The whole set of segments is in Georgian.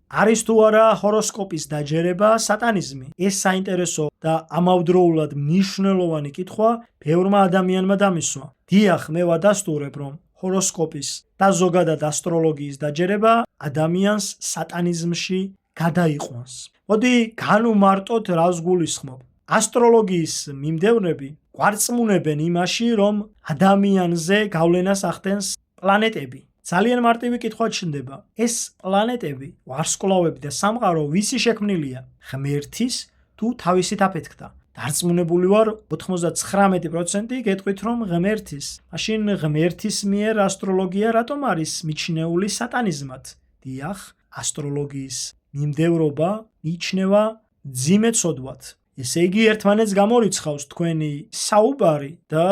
არის თუ არა ჰოროსკოპის დაჯერება სატანიზმი? ეს საინტერესო და ამავდროულად მნიშვნელოვანი კითხვა ბევრმა ადამიანმა დამისვა. დიახ, მე ვადასტურებ, რომ ჰოროსკოპის და ზოგადად ასტროლოგიის დაჯერება ადამიანს სატანიზმში გადაიყვანს. მოდი განვმარტოთ, რას გულისხმობ. ასტროლოგიის მიმდევრები გვარწმუნებენ იმაში, რომ ადამიანზე გავლენას ახდენს პლანეტები. ძალიან მარტივი კითხვა ჩნდება. ეს პლანეტები, ვარსკვლავები და სამყარო ვისი შექმნილია? ღმერთის თუ თავისით აფეთქდა? დარწმუნებული ვარ 99% გეტყვით, რომ ღმერთის. მაშინ ღმერთის მიერ ასტროლოგია რატომ არის მიჩნეული სატანიზმად? დიახ, ასტროლოგიის მიმდევრობა მიიჩნევა მძიმე ცოდვად. ესე იგი, ერთმანეთს გამორიცხავს თქვენი საუბარი და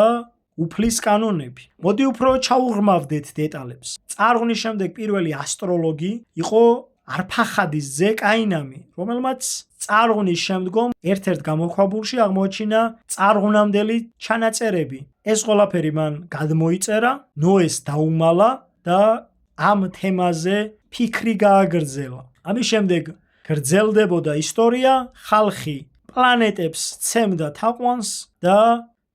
უფლის კანონები. მოდი უფრო ჩაუღრმავდეთ დეტალებს. წარღვნის შემდეგ პირველი ასტროლოგი იყო არფახადის ძე კაინამი, რომელმაც წარღვნის შემდგომ ერთ-ერთ გამოქვაბულში აღმოაჩინა წარღვნამდელი ჩანაწერები. ეს ყველაფერი მან გადმოიწერა, ნოეს დაუმალა და ამ თემაზე ფიქრი გააგრძელა. ამის შემდეგ გრძელდებოდა ისტორია, ხალხი პლანეტებს ცემდა თაყვანს და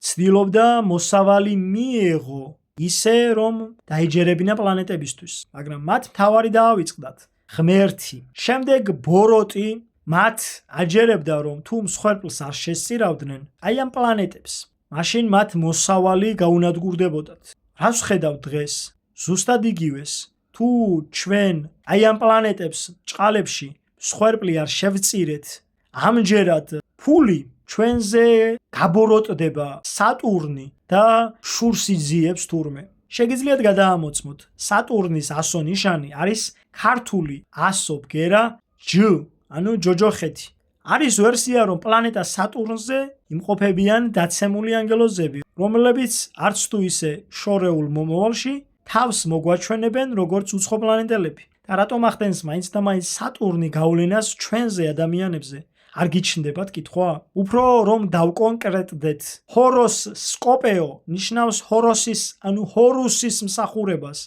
ცდილობდა მოსავალი მიეღო ისე, რომ დაიჯერებინა პლანეტებისთვის, მაგრამ მათ მთავარი დაავიწყდათ ღმერთი. შემდეგ ბოროტი მათ აჯერებდა, რომ თუ მსხვერპლს არ შესწირავდნენ აი ამ პლანეტებს, მაშინ მათ მოსავალი გაუნადგურდებოდათ. რას ვხედავთ დღეს? ზუსტად იგივეს. თუ ჩვენ აი ამ პლანეტებს ჭყალებში მსხვერპლი არ შევწირეთ, ამჯერად ფული ჩვენზე გაბოროტდება სატურნი და შურს იძიებს თურმე. შეგიძლიათ გადაამოწმოთ, სატურნის ასო ნიშანი არის ქართული ასო ბგერა ჯ, ანუ ჯოჯოხეთი. არის ვერსია, რომ პლანეტა სატურნზე იმყოფებიან დაცემული ანგელოზები, რომლებიც არც თუ ისე შორეულ მომავალში თავს მოგვაჩვენებენ როგორც უცხო პლანეტელები. და რატომ ახდენს მაინც და მაინც სატურნი გავლენას ჩვენზე ადამიანებზე? არ გიჩნდებათ კითხვა? უფრო რომ დავკონკრეტდეთ, ჰოროსკოპეო ნიშნავს ჰოროსის, ანუ ჰორუსის მსახურებას.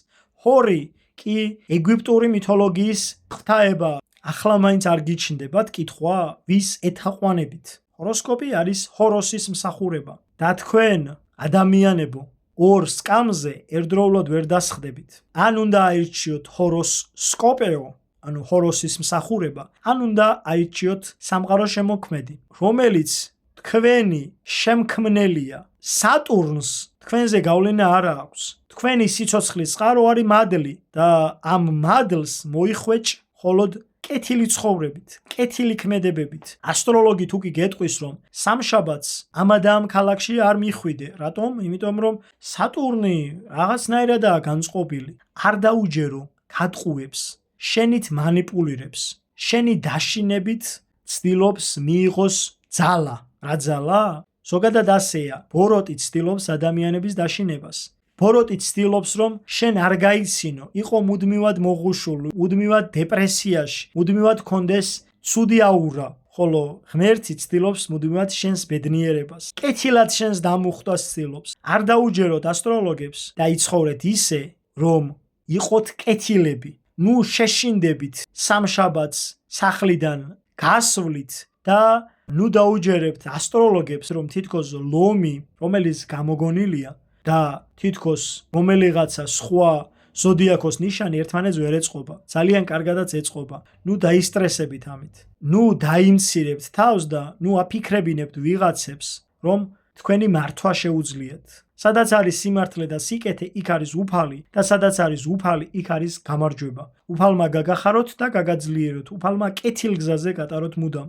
ჰორი კი ეგვიპტური მითოლოგიის ღვთაება. ახლა მაინც არ გიჩნდებათ კითხვა, ვის ეთაყვანებით? ჰოროსკოპი არის ჰოროსის მსახურება. და თქვენ, ადამიანებო, ორ სკამზე ერთდროულად ვერ დასხდებით. ან უნდა აირჩიოთ ჰოროსკოპეო, ანუ ჰოროსის მსახურება, ან უნდა აირჩიოთ სამყარო შემოქმედი, რომელიც თქვენი შემქმნელია. სატურნს თქვენზე გავლენა არ აქვს. თქვენი სიცოცხლის წყარო არის მადლი და ამ მადლს მოიხვეჭ მხოლოდ კეთილი ცხოვრებით, კეთილი ქმედებებით. ასტროლოგი თუ კი გეტყვის, რომ სამშაბათს ამ და ამ ქალაქში არ მიხვიდე. რატომ? იმიტომ რომ სატურნი რაღაცნაირადაა განწყობილი. არ დაუჯერო, გადყუებს, შენით манипуლირებს, შენი დაშინებით ცდილობს მიიღოს ძალა. რა ძალა? ზოგადად ასეა. ბოროტი ცდილობს ადამიანების დაშინებას. ბოროტი ცდილობს, რომ შენ არ გაიცინო, იყო მუდმივად მოღუშული, მუდმივად დეპრესიაში, მუდმივად კონდეს ცუდი აურა, ხოლო ღმერთი ცდილობს მუდმივად შენს ბედნიერებას. კეთილად შენს დამუხტვას ცდილობს. არ დაუჯეროთ ასტროლოგებს და იცხოვრეთ ისე, რომ იყოთ კეთილები. ნუ შეშინდებით სამშაბათს სახლიდან გასვლით და ნუ დაუჯერებთ ასტროლოგებს, რომ თითქოს ლომი, რომელიც გამოგონილია და თითქოს რომელიღაცა სხვა ზოდიაქოს ნიშანი ერთმანეთს ვერ ეწყობა. ძალიან კარგადაც ეწყობა. ნუ დაისტრესებით ამით. ნუ დაიმცირებთ თავს და ნუ აფიქრებინებთ ვიღაცებს, რომ თქვენი მართვა შეუძლიათ. სადაც არის სიმართლე და სიკეთე, იქ არის უფალი და სადაც არის უფალი, იქ არის გამარჯვება. უფალმა გაგახაროთ და გაგაძლიეროთ. უფალმა კეთილ გზაზე გატაროთ მუდამ.